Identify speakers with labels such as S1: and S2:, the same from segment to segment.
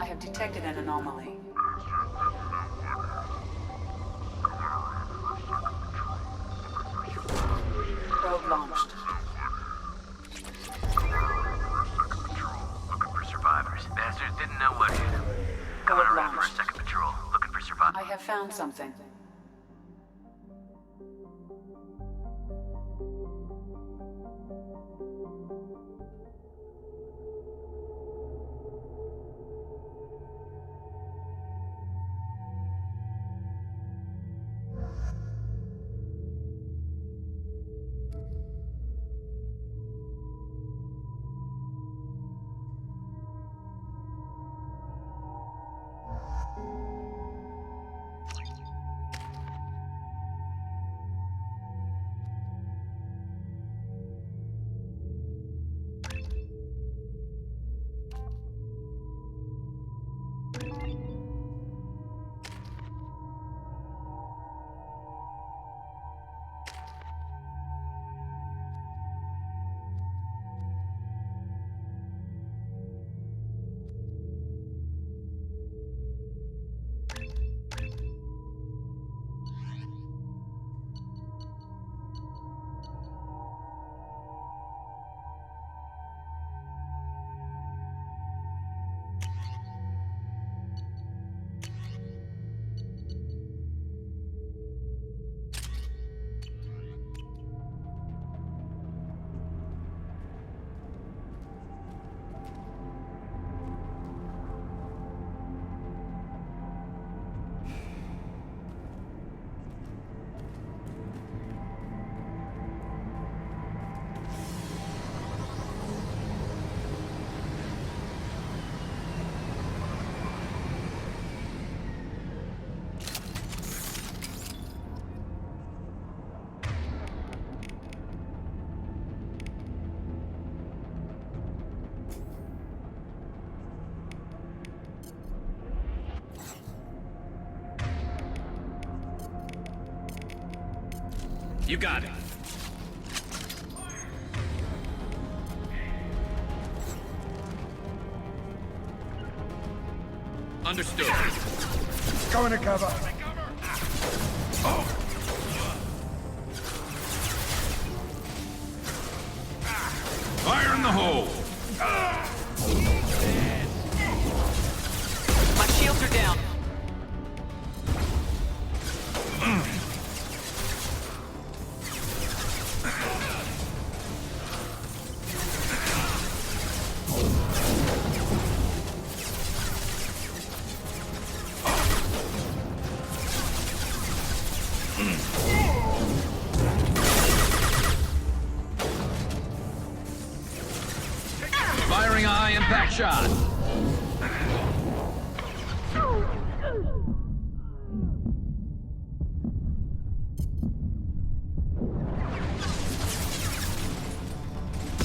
S1: I have detected an anomaly. Probe launched.
S2: Looking for survivors. Bastards didn't know what hit them. Coming around for a second patrol. Looking for survivors.
S1: I have found something.
S3: You got it. Understood.
S4: Going to cover.
S3: Firing a high impact shot.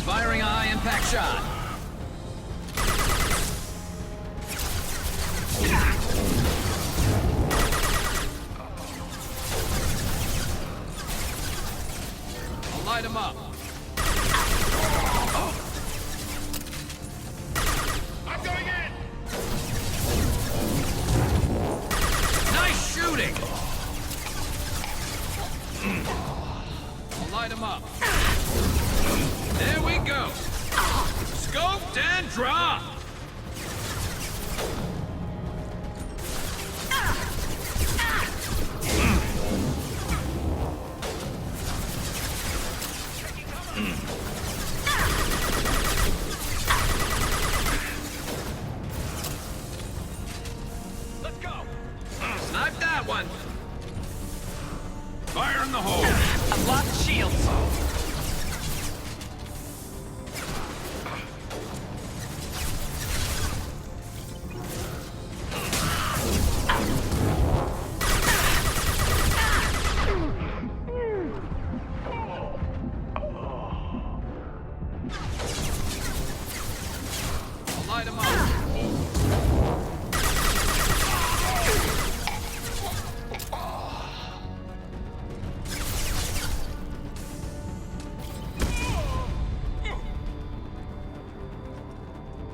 S3: Firing a high impact shot. I'll light him up.
S4: I'm going in!
S3: Nice shooting! I'll light him up. There we go. Scoped and dropped.
S4: Let's go!
S3: Snipe that one. Fire in the hole.
S5: I've lost shields.
S3: I'll light him up.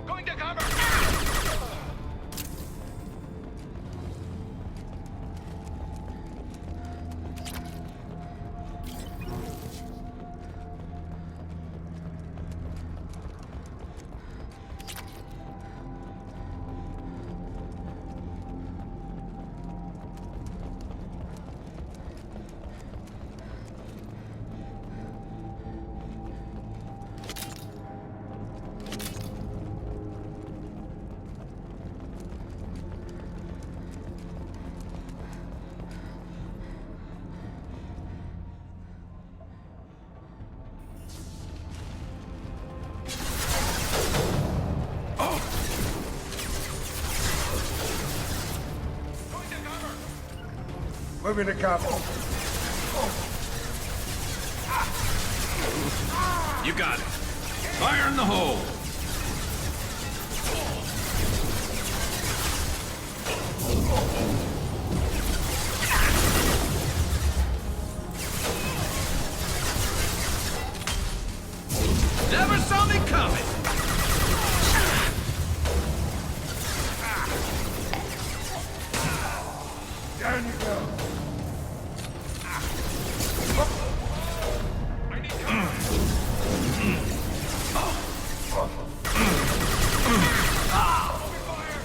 S4: Going to cover! Going to cover!
S6: Moving to cover.
S3: You got it. Fire in the hole. Never saw me coming.
S6: Down you go.
S4: I need cover! Open fire!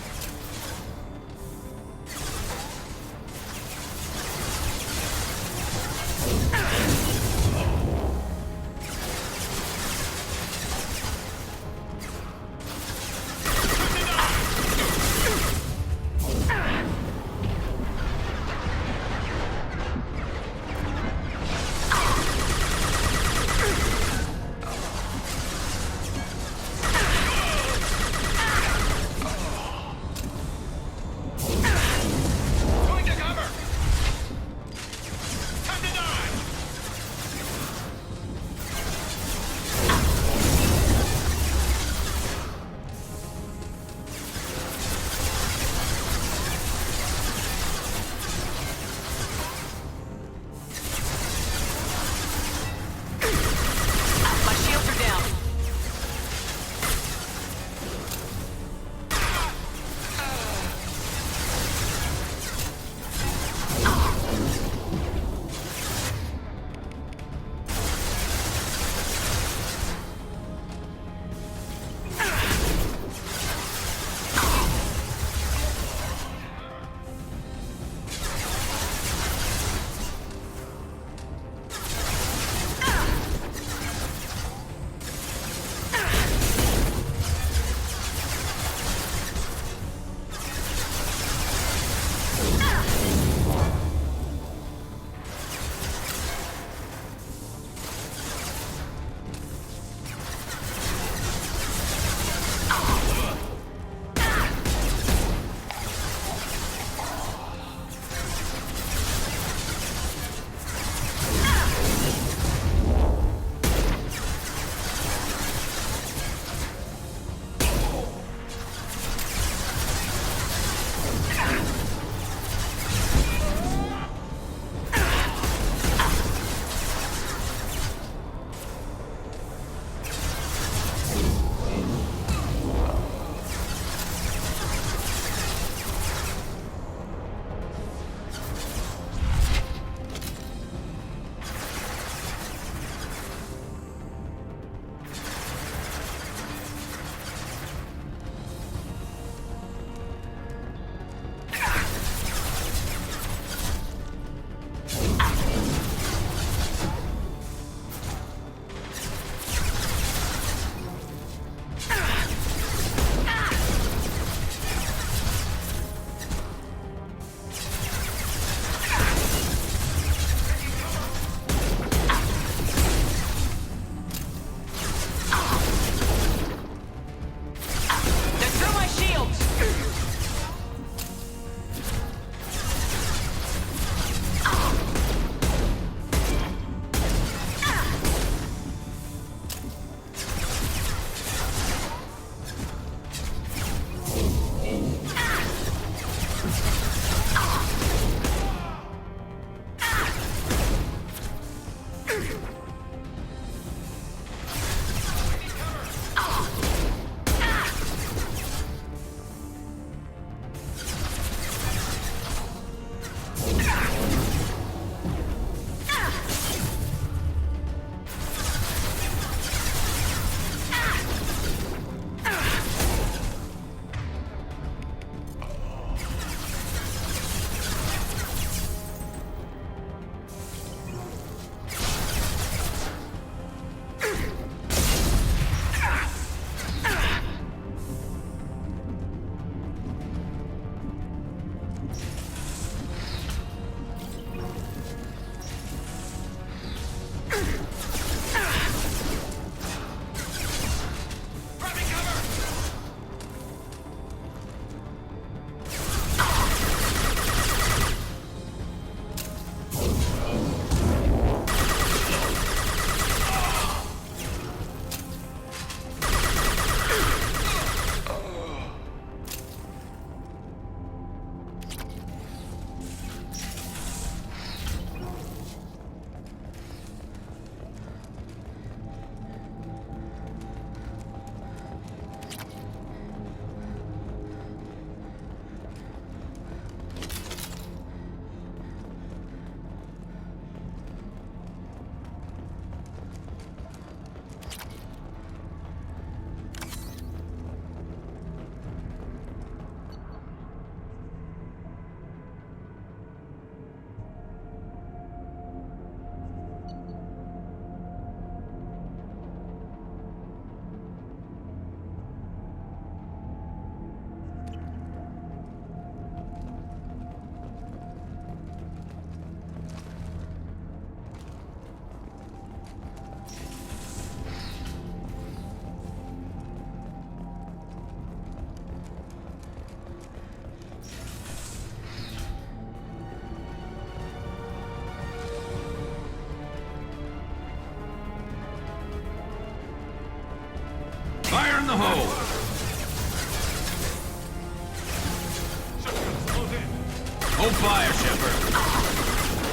S3: Hold fire, Shepard.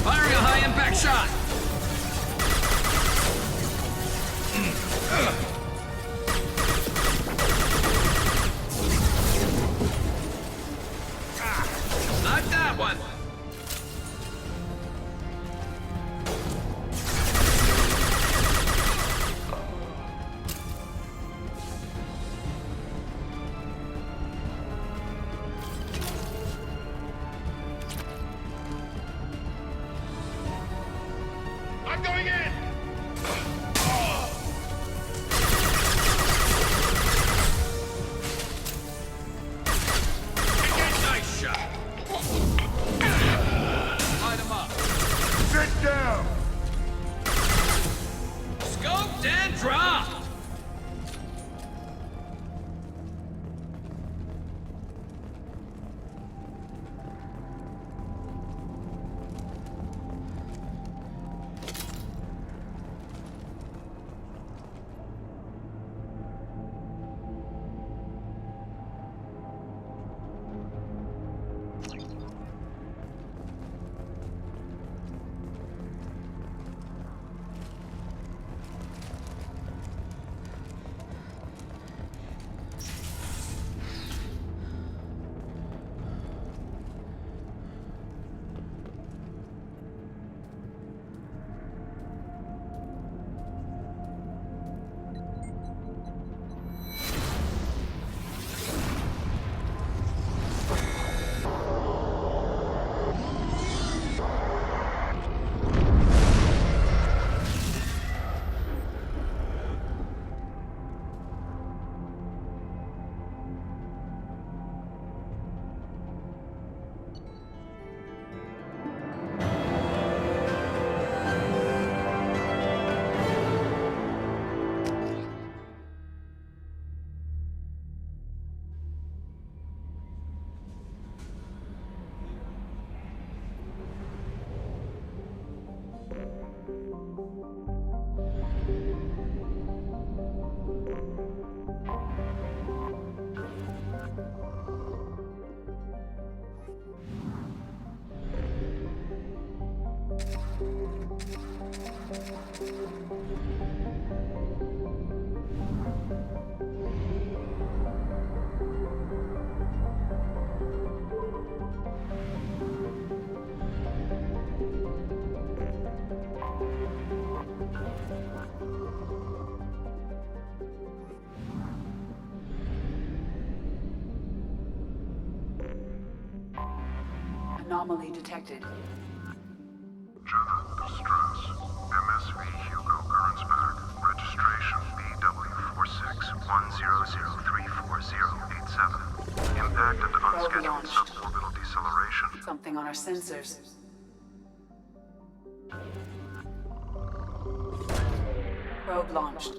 S3: Firing a high-impact shot. Not that one.
S4: I'm going in!
S3: Nice shot. Light him up.
S6: Sit down!
S3: Scoped and dropped.
S1: Anomaly detected.
S5: Jenna, distress. MSV Hugo Gernsback. Registration BW4610034087. Impacted unscheduled
S1: launched.
S5: suborbital deceleration.
S1: Something on our sensors. Probe launched.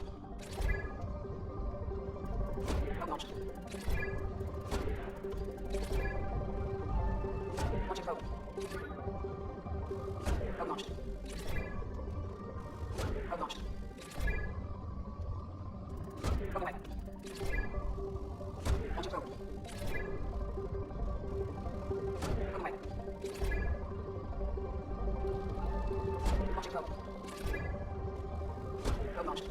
S1: Probe launched. Launching probe. Probe launched. Probe launched. Probe away. Launching probe. Probe away. Launching probe. Probe launched.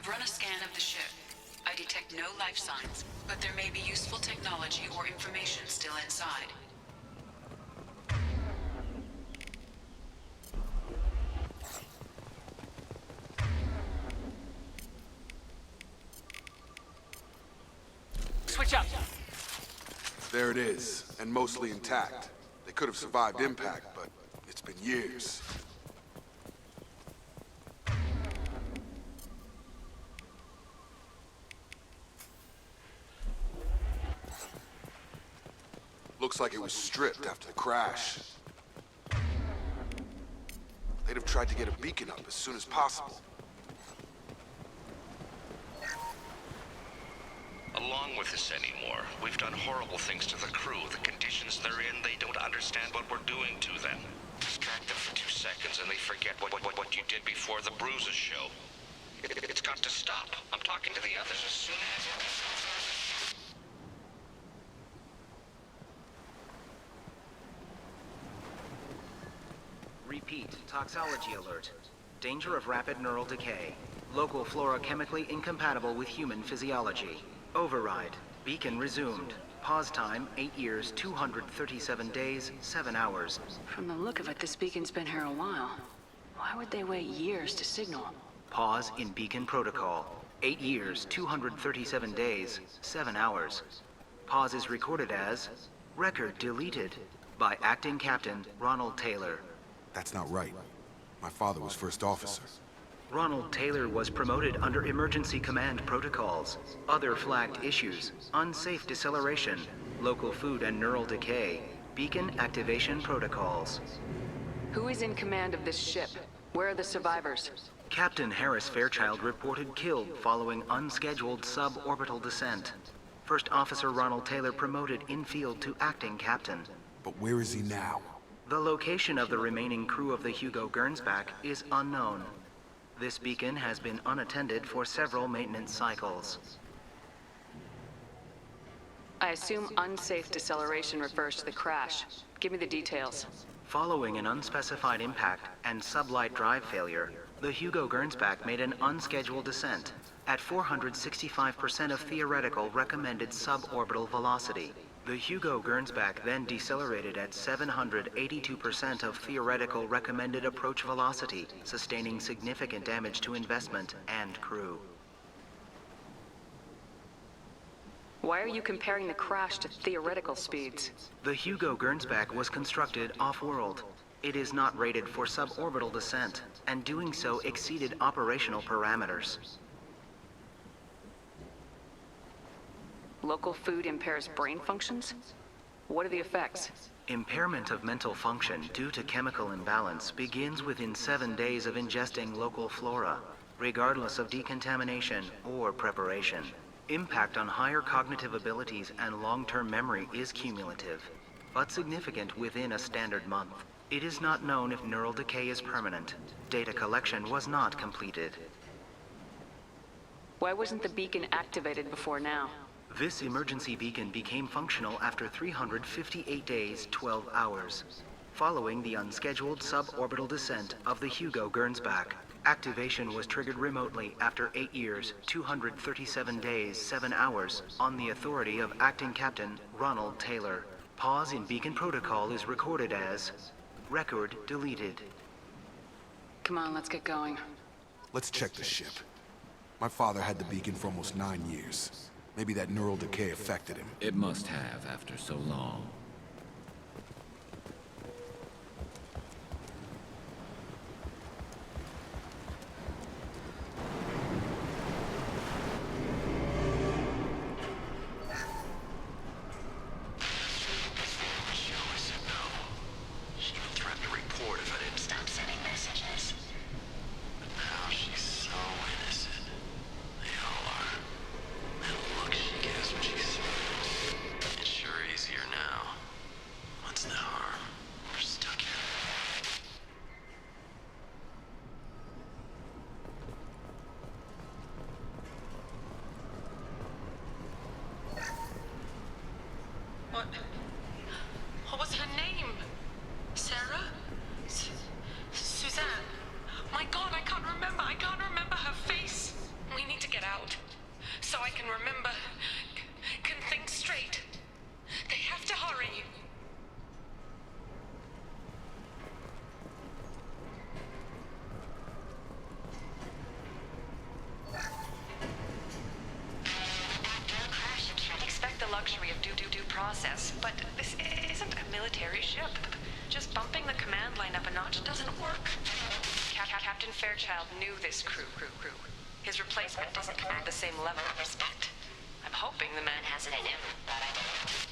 S7: I've run a scan of the ship. I detect no life signs, but there may be useful technology or information still inside.
S1: Switch up.
S8: There it is, and mostly intact. They could have survived impact, but it's been years. Looks like it was stripped after the crash. They'd have tried to get a beacon up as soon as possible.
S9: Along with this anymore. We've done horrible things to the crew. The conditions they're in, they don't understand what we're doing to them. Distract them for 2 seconds and they forget what you did before the bruises show. It's got to stop. I'm talking to the others as soon as...
S10: Repeat, toxology alert. Danger of rapid neural decay. Local flora chemically incompatible with human physiology. Override. Beacon resumed. Pause time, 8 years, 237 days, 7 hours.
S7: From the look of it, this beacon's been here a while. Why would they wait years to signal?
S10: Pause in beacon protocol. 8 years, 237 days, 7 hours. Pause is recorded as... Record deleted by Acting Captain Ronald Taylor.
S8: That's not right. My father was first officer.
S10: Ronald Taylor was promoted under emergency command protocols. Other flagged issues: unsafe deceleration, local food and neural decay, beacon activation protocols.
S7: Who is in command of this ship? Where are the survivors?
S10: Captain Harris Fairchild reported killed following unscheduled suborbital descent. First Officer Ronald Taylor promoted in-field to acting captain.
S8: But where is he now?
S10: The location of the remaining crew of the Hugo Gernsback is unknown. This beacon has been unattended for several maintenance cycles.
S7: I assume unsafe deceleration refers to the crash. Give me the details.
S10: Following an unspecified impact and sublight drive failure, the Hugo Gernsback made an unscheduled descent at 465% of theoretical recommended suborbital velocity. The Hugo Gernsback then decelerated at 782% of theoretical recommended approach velocity, sustaining significant damage to investment and crew.
S7: Why are you comparing the crash to theoretical speeds?
S10: The Hugo Gernsback was constructed off-world. It is not rated for suborbital descent, and doing so exceeded operational parameters.
S7: Local food impairs brain functions? What are the effects?
S10: Impairment of mental function due to chemical imbalance begins within 7 days of ingesting local flora, regardless of decontamination or preparation. Impact on higher cognitive abilities and long-term memory is cumulative, but significant within a standard month. It is not known if neural decay is permanent. Data collection was not completed.
S7: Why wasn't the beacon activated before now?
S10: This emergency beacon became functional after 358 days, 12 hours, following the unscheduled suborbital descent of the Hugo Gernsback. Activation was triggered remotely after 8 years, 237 days, 7 hours, on the authority of Acting Captain Ronald Taylor. Pause in beacon protocol is recorded as record deleted.
S7: Come on, let's get going.
S8: Let's check the ship. My father had the beacon for almost 9 years. Maybe that neural decay affected him.
S3: It must have after so long.
S2: It sure easier now.
S7: process, but this isn't a military ship. Just bumping the command line up a notch doesn't work. Captain Fairchild knew this crew. His replacement doesn't command the same level of respect. I'm hoping the man has it in him, but I don't.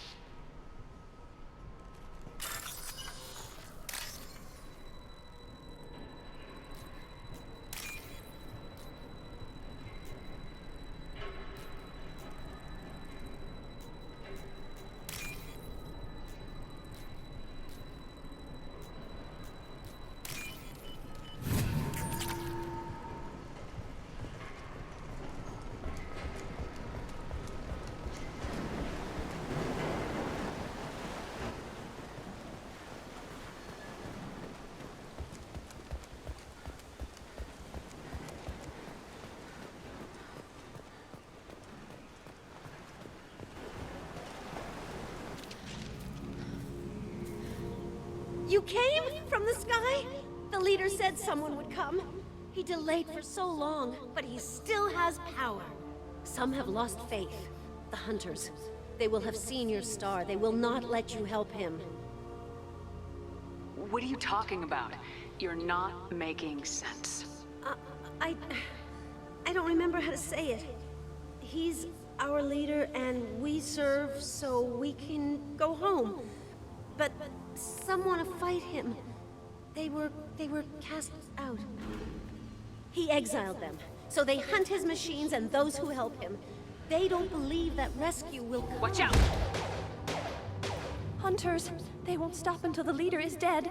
S11: You came from the sky? The leader said someone would come. He delayed for so long, but he still has power. Some have lost faith. The hunters. They will have seen your star. They will not let you help him.
S7: What are you talking about? You're not making sense.
S11: I don't remember how to say it. He's our leader and we serve so we can go home. But some want to fight him. They were cast out. He exiled them, so they hunt his machines and those who help him. They don't believe that rescue will come.
S7: Watch out!
S11: Hunters, they won't stop until the leader is dead.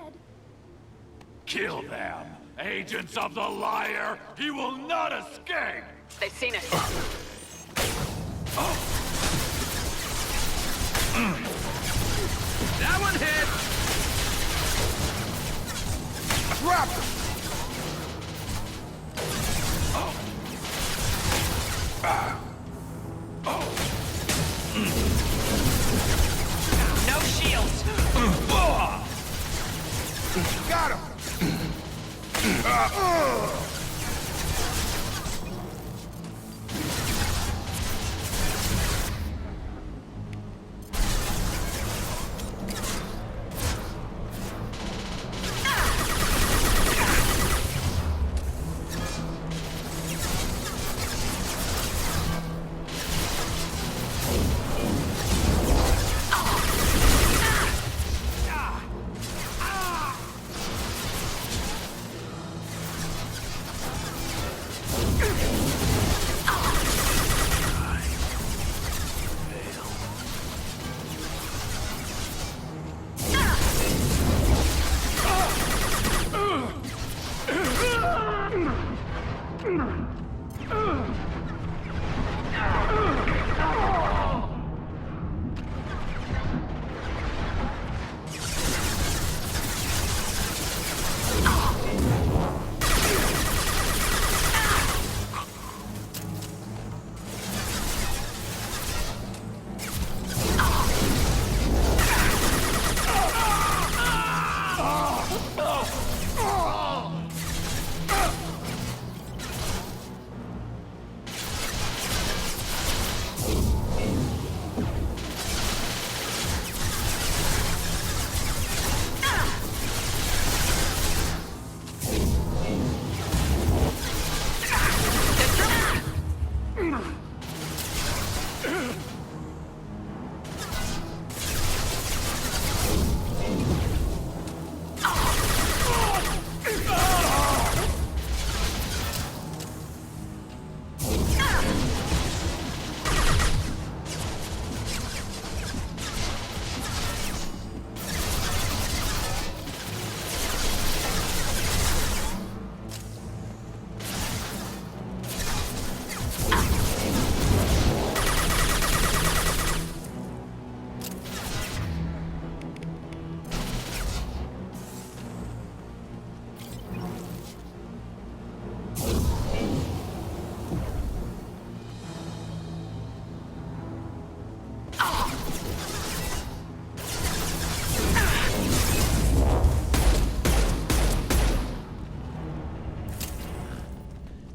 S6: Kill them! Agents of the liar! He will not escape!
S7: They've seen us.
S6: That one hit!
S8: Drop him!
S7: No shields!
S8: Got him!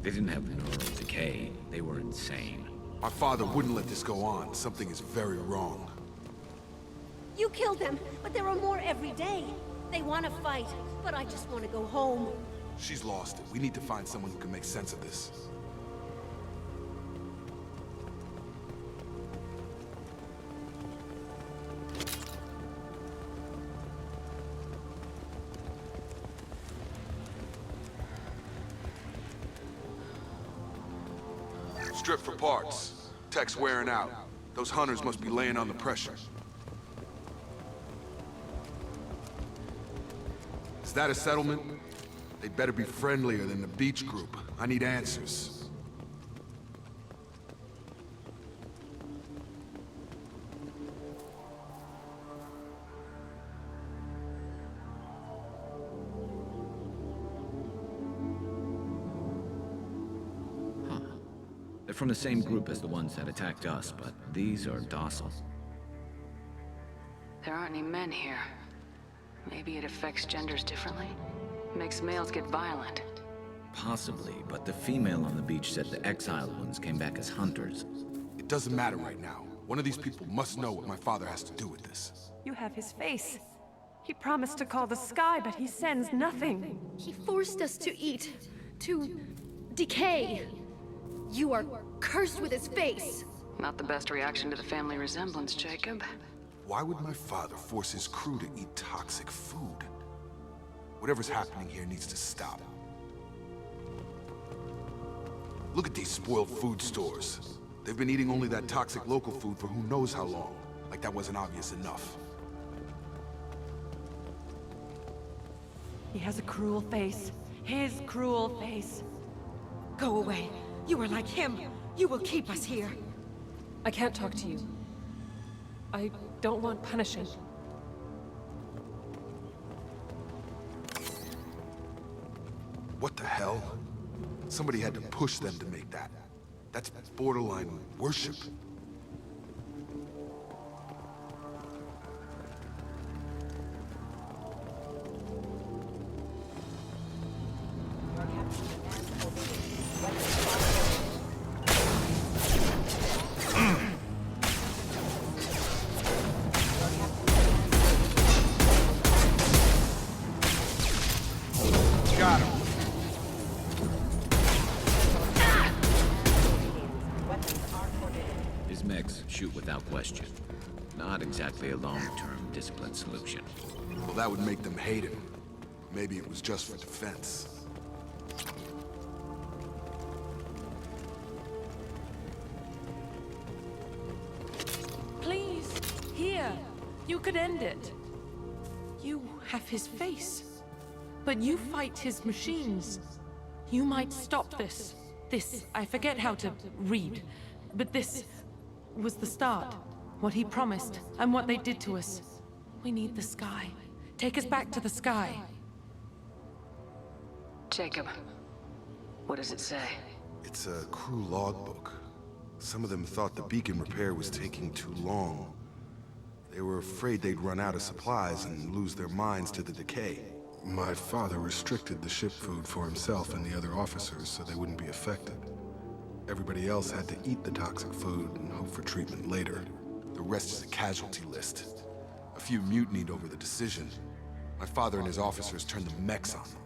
S3: They didn't have neural decay. They were insane.
S8: My father wouldn't let this go on. Something is very wrong.
S11: You killed them, but there are more every day. They want to fight, but I just want to go home.
S8: She's lost it. We need to find someone who can make sense of this. Strip for parts. Tech's wearing out. Those hunters must be laying on the pressure. Is that a settlement? They'd better be friendlier than the beach group. I need answers.
S3: They're from the same group as the ones that attacked us, but these are docile.
S7: There aren't any men here. Maybe it affects genders differently? Makes males get violent.
S3: Possibly, but the female on the beach said the exiled ones came back as hunters.
S8: It doesn't matter right now. One of these people must know what my father has to do with this.
S12: You have his face. He promised to call the sky, but he sends nothing.
S11: He forced us to eat, to decay. You are cursed with his face.
S7: Not the best reaction to the family resemblance, Jacob.
S8: Why would my father force his crew to eat toxic food? Whatever's happening here needs to stop. Look at these spoiled food stores. They've been eating only that toxic local food for who knows how long. Like that wasn't obvious enough.
S12: He has a cruel face. His cruel face. Go away. You are like him. You will keep us here. I can't talk to you. I don't want punishing.
S8: What the hell? Somebody had to push them to make that. That's borderline worship. Got him.
S3: His mechs shoot without question. Not exactly a long-term discipline solution.
S8: Well, that would make them hate him. Maybe it was just for defense.
S12: Please, here. You could end it. You have his face. But you fight his machines. You might stop this. This, I forget how to read. But this was the start. What he promised, and what they did to us. We need the sky. Take us back to the sky.
S7: Jacob, what does it say?
S8: It's a crew logbook. Some of them thought the beacon repair was taking too long. They were afraid they'd run out of supplies and lose their minds to the decay. My father restricted the ship food for himself and the other officers so they wouldn't be affected. Everybody else had to eat the toxic food and hope for treatment later. The rest is a casualty list. A few mutinied over the decision. My father and his officers turned the mechs on them.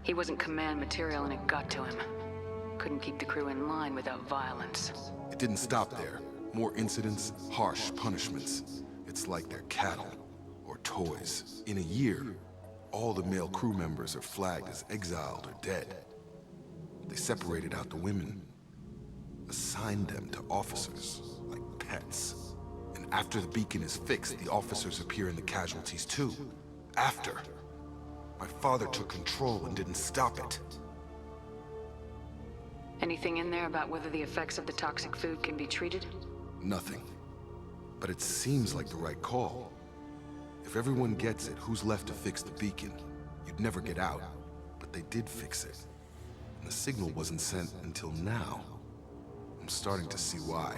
S7: He wasn't command material and it got to him. Couldn't keep the crew in line without violence.
S8: It didn't stop there. More incidents, harsh punishments. It's like they're cattle. Or toys. In a year, all the male crew members are flagged as exiled or dead. They separated out the women, assigned them to officers, like pets. And after the beacon is fixed, the officers appear in the casualties too. After. My father took control and didn't stop it.
S7: Anything in there about whether the effects of the toxic food can be treated?
S8: Nothing. But it seems like the right call. If everyone gets it, who's left to fix the beacon? You'd never get out, but they did fix it. And the signal wasn't sent until now. I'm starting to see why.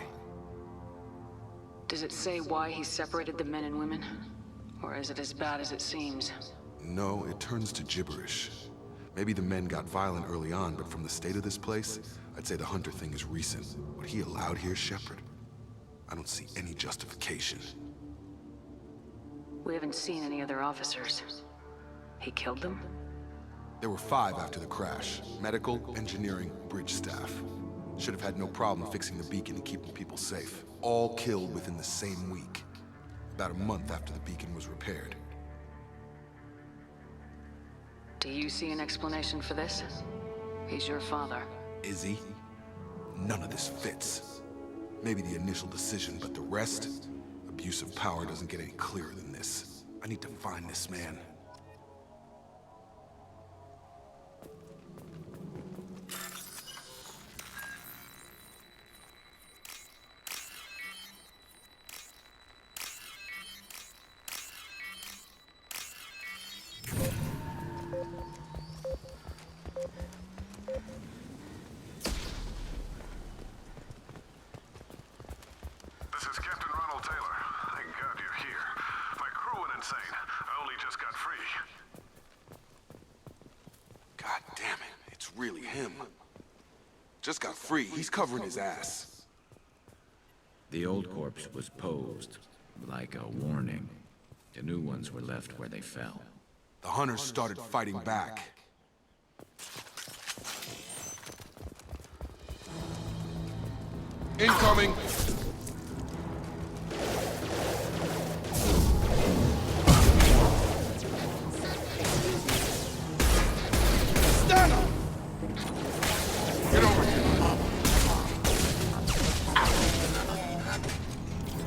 S7: Does it say why he separated the men and women? Or is it as bad as it seems?
S8: No, it turns to gibberish. Maybe the men got violent early on, but from the state of this place, I'd say the hunter thing is recent. What he allowed here, Shepard? I don't see any justification.
S13: We haven't seen any other officers. He killed them?
S8: There were 5 after the crash. Medical, engineering, bridge staff. Should have had no problem fixing the beacon and keeping people safe. All killed within the same week. About a month after the beacon was repaired.
S13: Do you see an explanation for this? He's your father.
S8: Is he? None of this fits. Maybe the initial decision, but the rest? Abuse of power doesn't get any clearer than this. I need to find this man.
S5: This is Captain Ronald Taylor. Thank God you're here. My crew went insane. I only just got free.
S8: God damn it, it's really him. Just got free, he's covering his ass.
S3: The old corpse was posed, like a warning. The new ones were left where they fell.
S8: The hunters started fighting back. Incoming! Stand up! Get over here!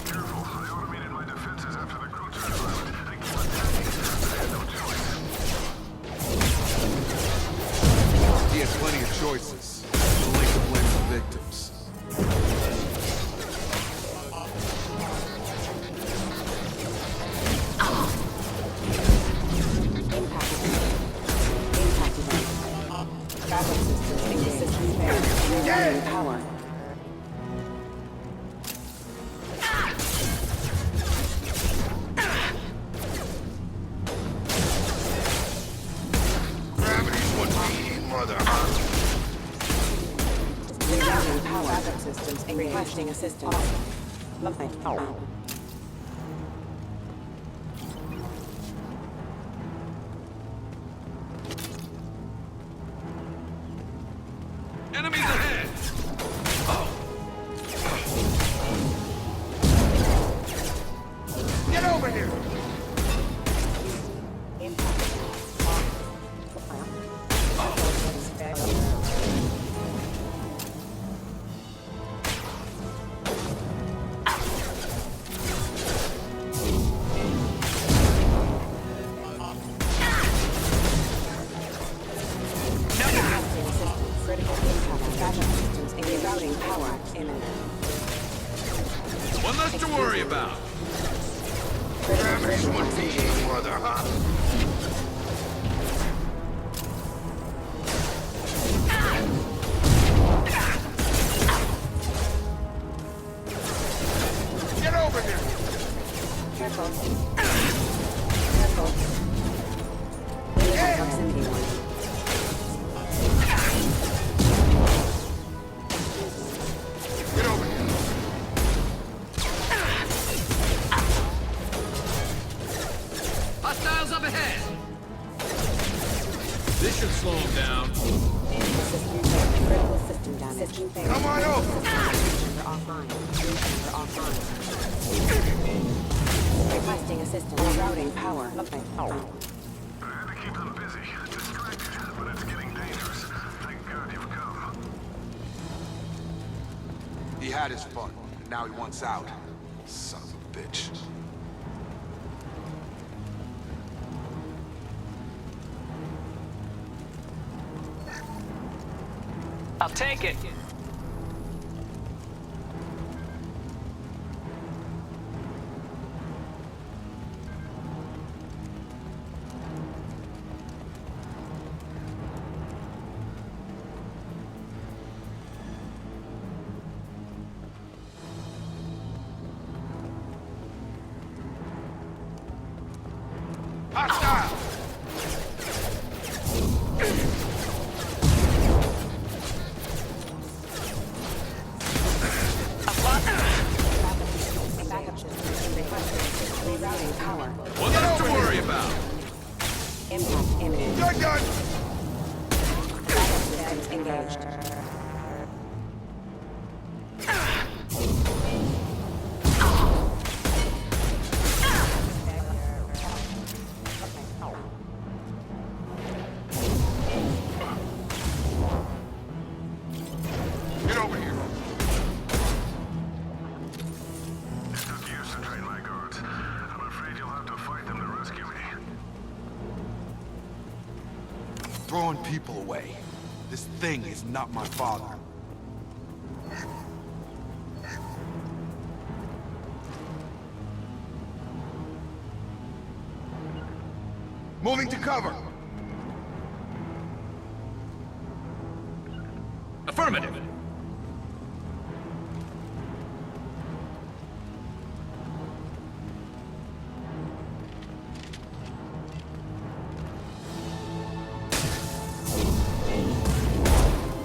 S5: Careful, I automated my defenses after the crew turned around. They keep attacking. I had no choice.
S8: He has plenty of choices. He'll like to blame the victims.
S1: Power.
S5: Gravity's what we need, mother.
S1: Rerouting power. Backup systems engaged. Requesting assistance. Lovely.
S6: Enemies ahead!
S4: Get over here!
S1: Rerouting power imminent.
S6: One less to worry about.
S5: Gravity's what we need, mother, huh?
S4: Get over here!
S1: Careful. Careful. Proximity warning.
S4: Get over here!
S6: Hostiles up ahead! This should slow them down.
S1: System failure. Critical system damage. System failure.
S4: Come on over!
S1: Sensor offline. Sensor offline. Requesting assistance. Rerouting power. Lovely.
S5: I had to keep them busy, distracted, but it's getting dangerous. Thank God you've come.
S8: He had his fun, and now he wants out. Son of a bitch.
S14: I'll take it.
S4: Hostile! Gun gun!
S1: Systems engaged.
S4: Get over here.
S5: It took years to train my guards. I'm afraid you'll have to fight them to rescue me.
S8: Throwing people away. This thing is not my father.
S4: Moving to cover.
S3: Affirmative.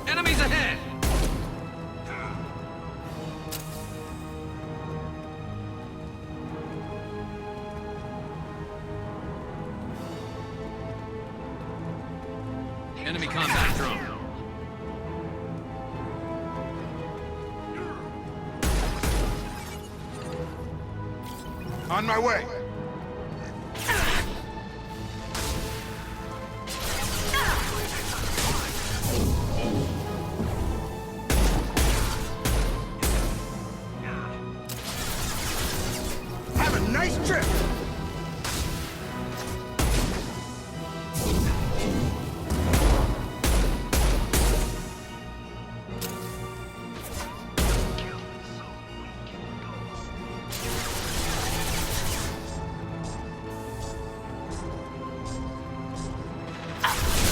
S3: Enemies ahead! Enemy combat drone.
S4: On my way. Have a nice trip.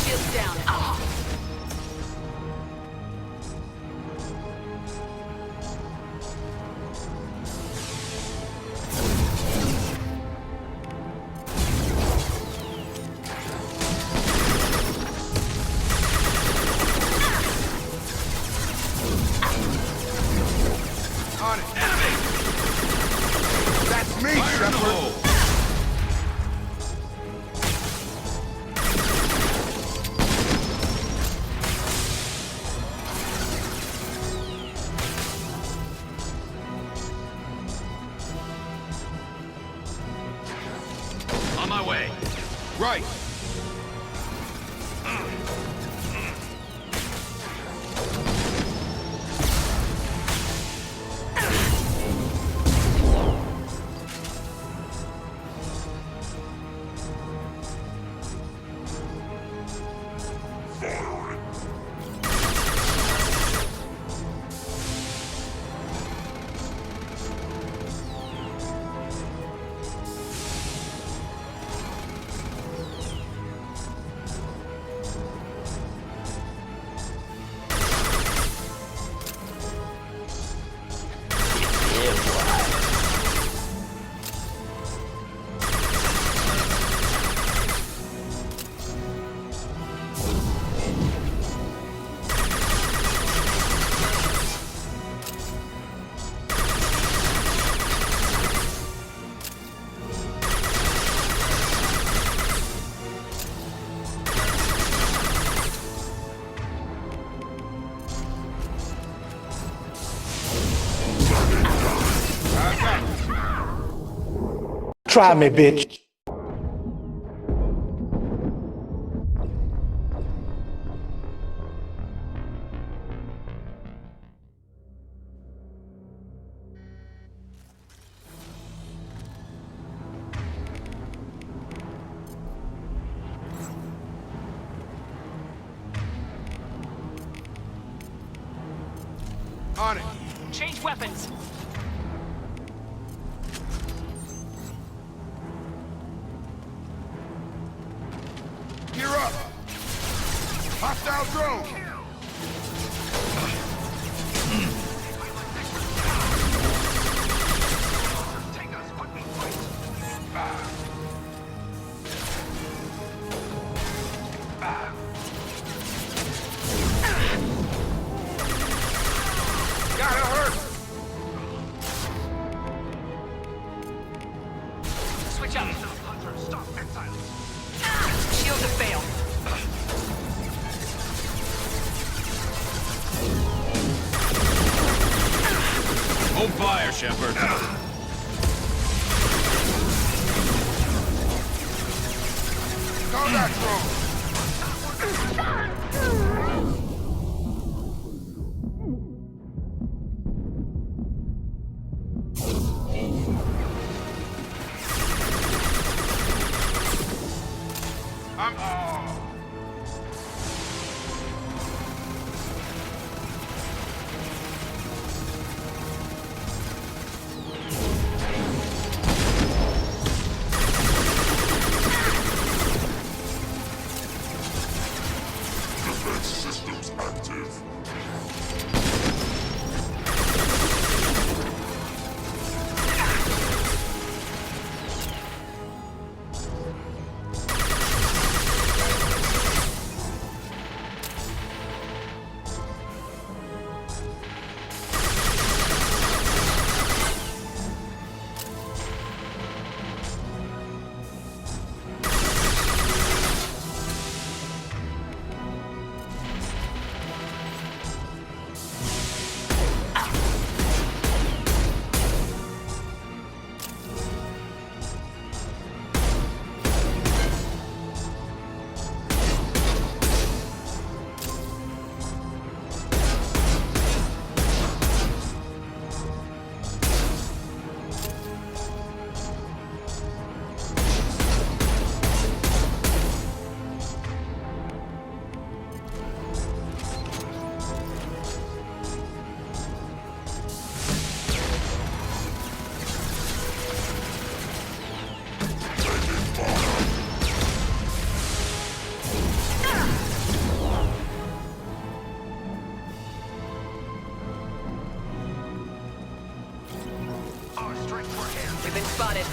S1: Shields down.
S4: On it. Enemy! That's me, Shepard.
S3: On my way.
S4: Right.
S15: Try me, bitch.
S4: On it.
S14: Change weapons.
S4: Gear up. Hostile drone. Gotta hurt.
S14: Switch up. Shields have failed.
S6: Shepard.
S4: Combat drone!
S5: Systems active.
S1: We've been spotted.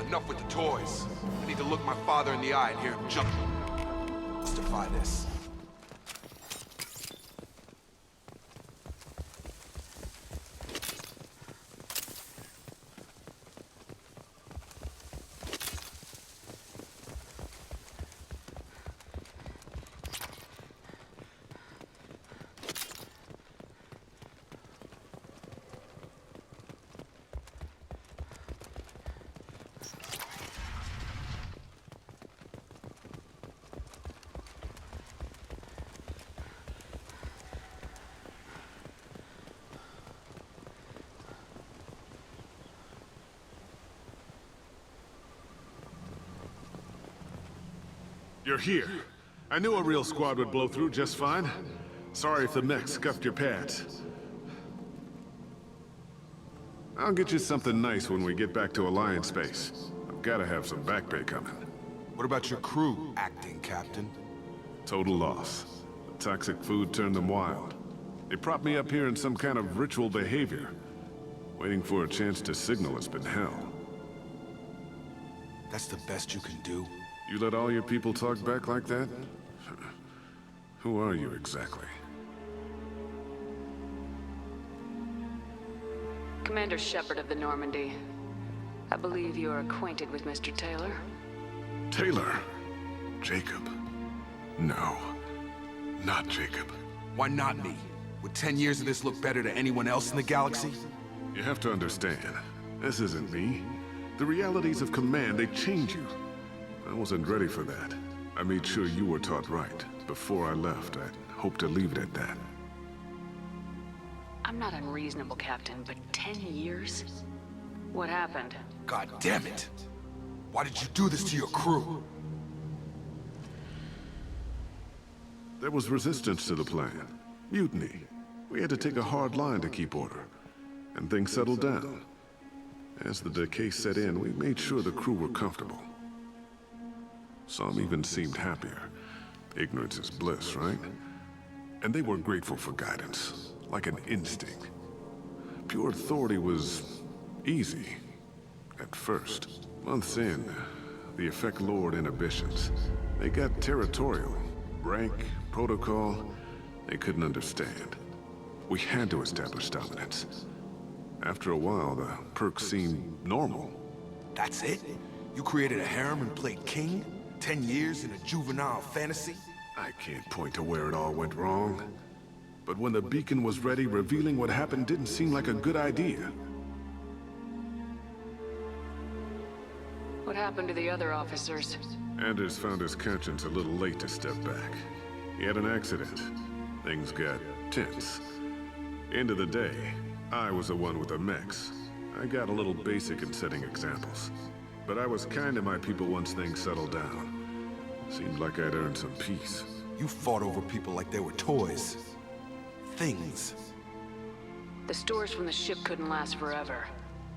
S8: Enough with the toys. I need to look my father in the eye and hear him jump. Let's defy this.
S5: You're here. I knew a real squad would blow through just fine. Sorry if the mech scuffed your pads. I'll get you something nice when we get back to Alliance base. I've gotta have some back pay coming.
S8: What about your crew acting, Captain?
S5: Total loss. The toxic food turned them wild. They propped me up here in some kind of ritual behavior. Waiting for a chance to signal has been hell.
S8: That's the best you can do?
S5: You let all your people talk back like that? Who are you exactly?
S13: Commander Shepard of the Normandy. I believe you are acquainted with Mr. Taylor.
S5: Taylor? Jacob? No. Not Jacob.
S8: Why not me? Would 10 years of this look better to anyone else in the galaxy?
S5: You have to understand, this isn't me. The realities of command, they change you. I wasn't ready for that. I made sure you were taught right. Before I left, I hoped to leave it at that.
S13: I'm not unreasonable, Captain, but 10 years? What happened?
S8: God damn it! Why did you do this to your crew?
S5: There was resistance to the plan. Mutiny. We had to take a hard line to keep order. And things settled down. As the decay set in, we made sure the crew were comfortable. Some even seemed happier. Ignorance is bliss, right? And they were grateful for guidance, like an instinct. Pure authority was easy, at first. Months in, the effect lowered inhibitions. They got territorial. Rank, protocol, they couldn't understand. We had to establish dominance. After a while, the perks seemed normal.
S8: That's it? You created a harem and played king? 10 years in a juvenile fantasy?
S5: I can't point to where it all went wrong. But when the beacon was ready, revealing what happened didn't seem like a good idea.
S13: What happened to the other officers?
S5: Anders found his conscience a little late to step back. He had an accident. Things got tense. End of the day, I was the one with the mechs. I got a little basic in setting examples. But I was kind to my people once things settled down. Seemed like I'd earned some peace.
S8: You fought over people like they were toys. Things.
S13: The stores from the ship couldn't last forever.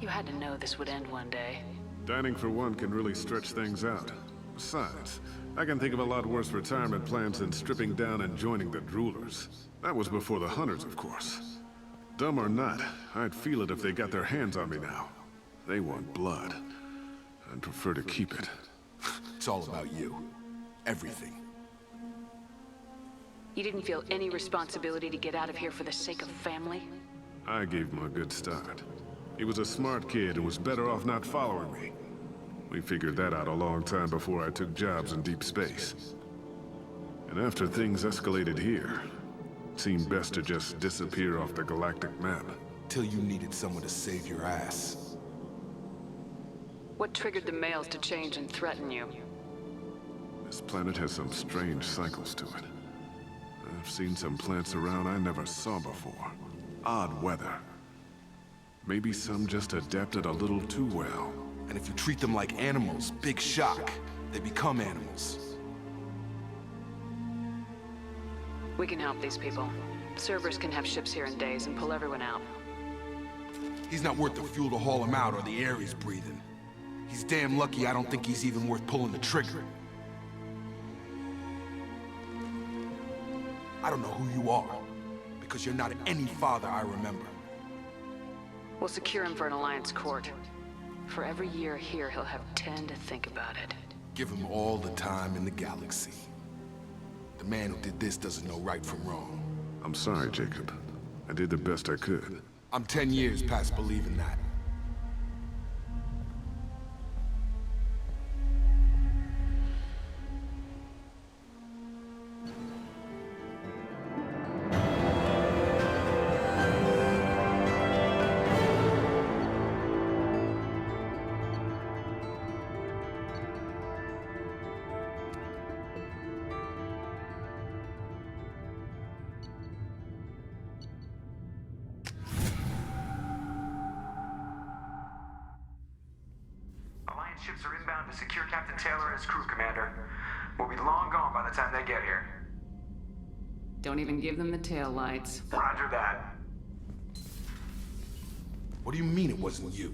S13: You had to know this would end one day.
S5: Dining for one can really stretch things out. Besides, I can think of a lot worse retirement plans than stripping down and joining the droolers. That was before the hunters, of course. Dumb or not, I'd feel it if they got their hands on me now. They want blood. I'd prefer to keep it.
S8: It's all about you. Everything.
S13: You didn't feel any responsibility to get out of here for the sake of family?
S5: I gave him a good start. He was a smart kid and was better off not following me. We figured that out a long time before I took jobs in deep space. And after things escalated here, it seemed best to just disappear off the galactic map.
S8: Till you needed someone to save your ass.
S13: What triggered the males to change and threaten you?
S5: This planet has some strange cycles to it. I've seen some plants around I never saw before. Odd weather. Maybe some just adapted a little too well.
S8: And if you treat them like animals, big shock. They become animals.
S13: We can help these people. Cerberus can have ships here in days and pull everyone out.
S8: He's not worth the fuel to haul him out or the air he's breathing. He's damn lucky I don't think he's even worth pulling the trigger. I don't know who you are, because you're not any father I remember.
S13: We'll secure him for an Alliance court. For every year here, he'll have 10 to think about it.
S8: Give him all the time in the galaxy. The man who did this doesn't know right from wrong.
S5: I'm sorry, Jacob. I did the best I could.
S8: I'm 10 years past believing that.
S15: Ships are inbound to secure Captain Taylor and his crew, Commander. We'll be long gone by the time they get here.
S13: Don't even give them the tail lights.
S15: Roger that.
S8: What do you mean it wasn't you?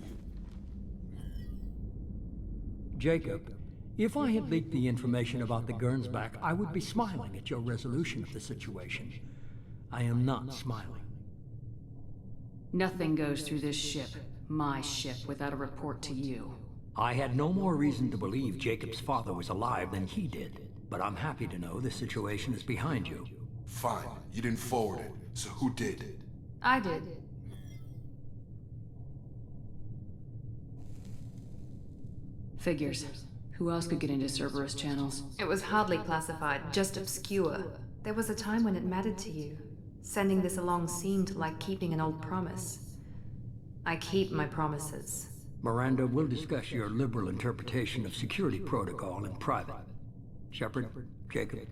S16: Jacob, if I had leaked the information about the Gernsback, I would be smiling at your resolution of the situation. I am not smiling.
S13: Nothing goes through this ship, my ship, without a report to you.
S16: I had no more reason to believe Jacob's father was alive than he did, but I'm happy to know the situation is behind you.
S8: Fine, you didn't forward it, so who did?
S17: I did.
S13: Figures. Who else could get into Cerberus channels?
S17: It was hardly classified, just obscure. There was a time when it mattered to you. Sending this along seemed like keeping an old promise. I keep my promises.
S16: Miranda, we'll discuss your liberal interpretation of security protocol in private. Shepard, Jacob.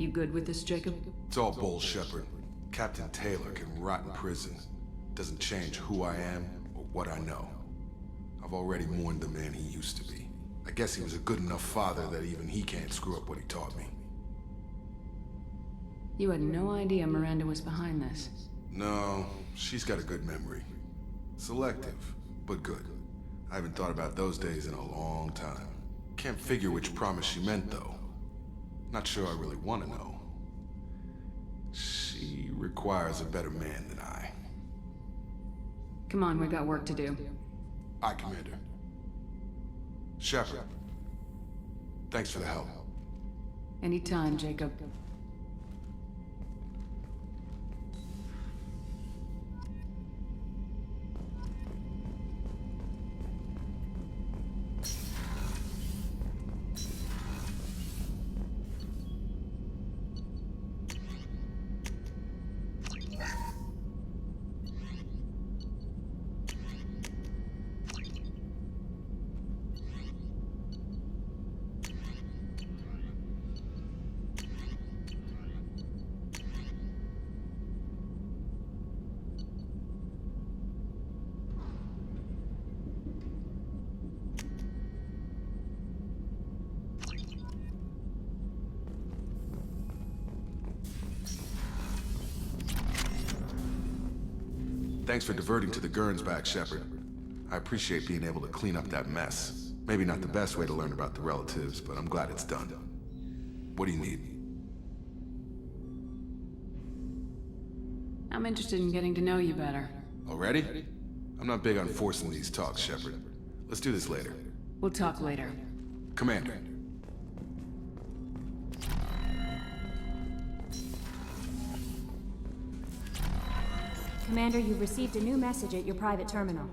S13: You good with this, Jacob?
S8: It's all bull, Shepard. Captain Taylor can rot in prison. Doesn't change who I am or what I know. I've already mourned the man he used to be. I guess he was a good enough father that even he can't screw up what he taught me.
S13: You had no idea Miranda was behind this.
S8: No, she's got a good memory. Selective, but good. I haven't thought about those days in a long time. Can't figure which promise she meant, though. Not sure I really want to know. She requires a better man than I.
S13: Come on, we got work to do.
S8: Aye, Commander. Shepard. Thanks for the help.
S13: Anytime, Jacob.
S8: Thanks for diverting to the Gurns back, Shepard. I appreciate being able to clean up that mess. Maybe not the best way to learn about the relatives, but I'm glad it's done. What do you need?
S13: I'm interested in getting to know you better.
S8: Already? I'm not big on forcing these talks, Shepard. Let's do this later.
S13: We'll talk later.
S8: Commander.
S18: Commander, you've received a new message at your private terminal.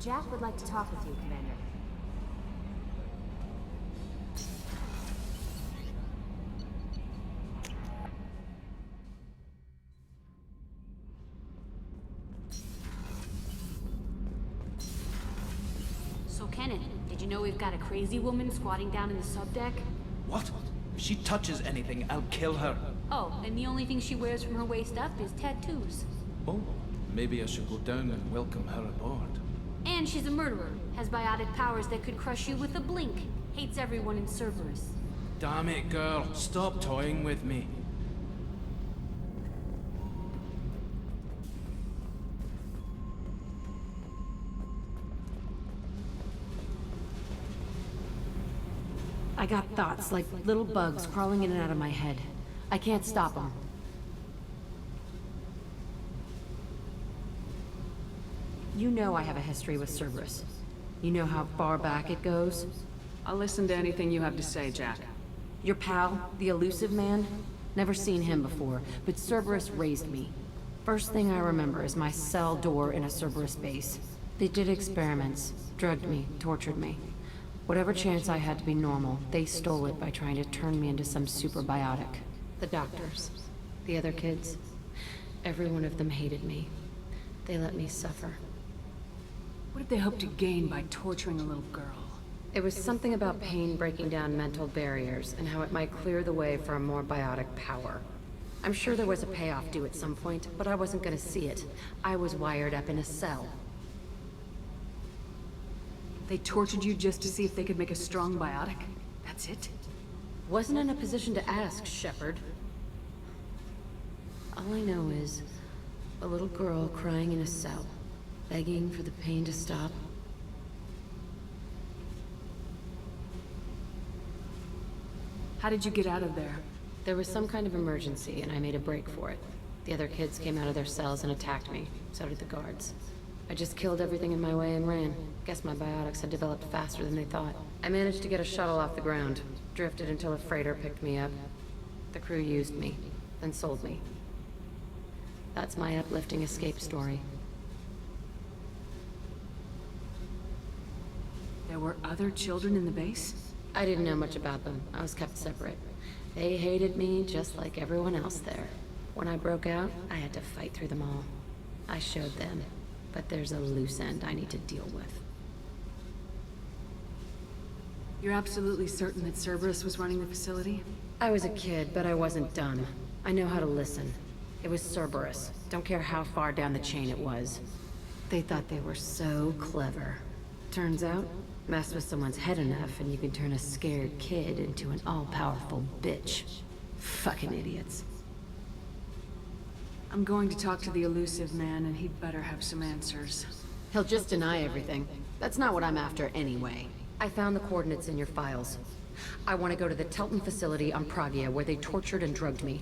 S18: Jack would like to talk with you, Commander.
S19: So, Kenan, did you know we've got a crazy woman squatting down in the subdeck?
S20: What? If she touches anything, I'll kill her.
S19: Oh, and the only thing she wears from her waist up is tattoos.
S20: Oh, maybe I should go down and welcome her aboard.
S19: And she's a murderer, has biotic powers that could crush you with a blink, hates everyone in Cerberus.
S20: Damn it, girl. Stop toying with me.
S19: I got thoughts like little bugs crawling in and out of my head. I can't stop them. You know I have a history with Cerberus. You know how far back it goes?
S13: I'll listen to anything you have to say, Jack.
S19: Your pal, the elusive man? Never seen him before, but Cerberus raised me. First thing I remember is my cell door in a Cerberus base. They did experiments, drugged me, tortured me. Whatever chance I had to be normal, they stole it by trying to turn me into some super biotic. The doctors, the other kids, every one of them hated me. They let me suffer.
S13: What did they hope to gain by torturing a little girl?
S19: It was something about pain breaking down mental barriers and how it might clear the way for a more biotic power. I'm sure there was a payoff due at some point, but I wasn't gonna see it. I was wired up in a cell.
S13: They tortured you just to see if they could make a strong biotic? That's it?
S19: Wasn't in a position to ask, Shepard. All I know is a little girl crying in a cell, begging for the pain to stop.
S13: How did you get out of there?
S19: There was some kind of emergency, and I made a break for it. The other kids came out of their cells and attacked me. So did the guards. I just killed everything in my way and ran. Guess my biotics had developed faster than they thought. I managed to get a shuttle off the ground. Drifted until a freighter picked me up. The crew used me, then sold me. That's my uplifting escape story.
S13: There were other children in the base?
S19: I didn't know much about them. I was kept separate. They hated me just like everyone else there. When I broke out, I had to fight through them all. I showed them. But there's a loose end I need to deal with.
S13: You're absolutely certain that Cerberus was running the facility?
S19: I was a kid, but I wasn't dumb. I know how to listen. It was Cerberus. Don't care how far down the chain it was. They thought they were so clever. Turns out, mess with someone's head enough and you can turn a scared kid into an all-powerful bitch. Fucking idiots.
S13: I'm going to talk to the elusive man, and he'd better have some answers.
S19: He'll just deny everything. That's not what I'm after anyway. I found the coordinates in your files. I want to go to the Telton facility on Pragia where they tortured and drugged me.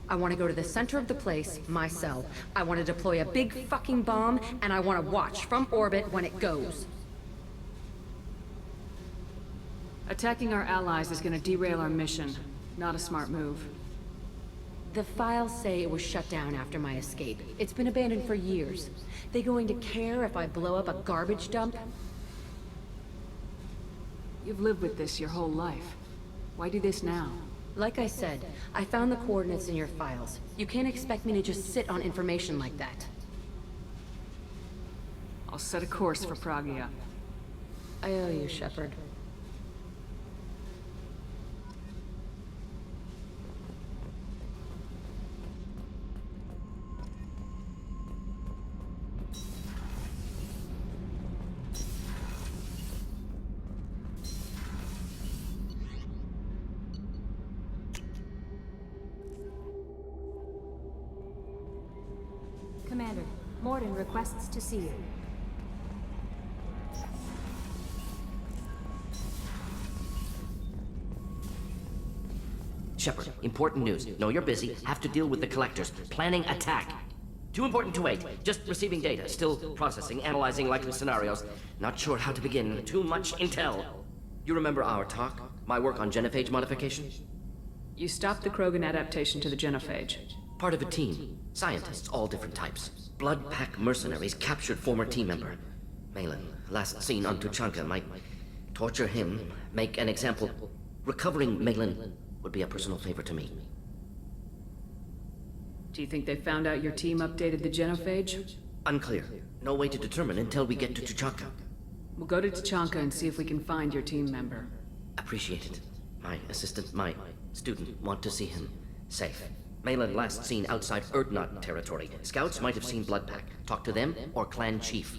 S19: I want to go to the center of the place, my cell. I want to deploy a big fucking bomb, and I want to watch from orbit when it goes.
S13: Attacking our allies is going to derail our mission. Not a smart move.
S19: The files say it was shut down after my escape. It's been abandoned for years. They going to care if I blow up a garbage dump?
S13: You've lived with this your whole life. Why do this now?
S19: Like I said, I found the coordinates in your files. You can't expect me to just sit on information like that.
S13: I'll set a course for Pragia.
S19: I owe you, Shepard.
S18: Commander, Morden requests to see you.
S21: Shepard, important news. Know you're busy. Have to deal with the collectors. Planning attack. Too important to wait. Just receiving data. Still processing, analyzing likely scenarios. Not sure how to begin. Too much intel. You remember our talk? My work on genophage modification?
S13: You stopped the Krogan adaptation to the genophage.
S21: Part of a team. Scientists, all different types. Blood pack mercenaries captured former team member. Malin, last seen on Tuchanka, might torture him, make an example. Recovering Malin would be a personal favor to me.
S13: Do you think they found out your team updated the genophage?
S21: Unclear. No way to determine until we get to Tuchanka.
S13: We'll go to Tuchanka and see if we can find your team member.
S21: Appreciate it. My assistant, my student, want to see him safe. Malin last seen outside Erdnot territory. Scouts might have seen Bloodpack. Talk to them or Clan Chief.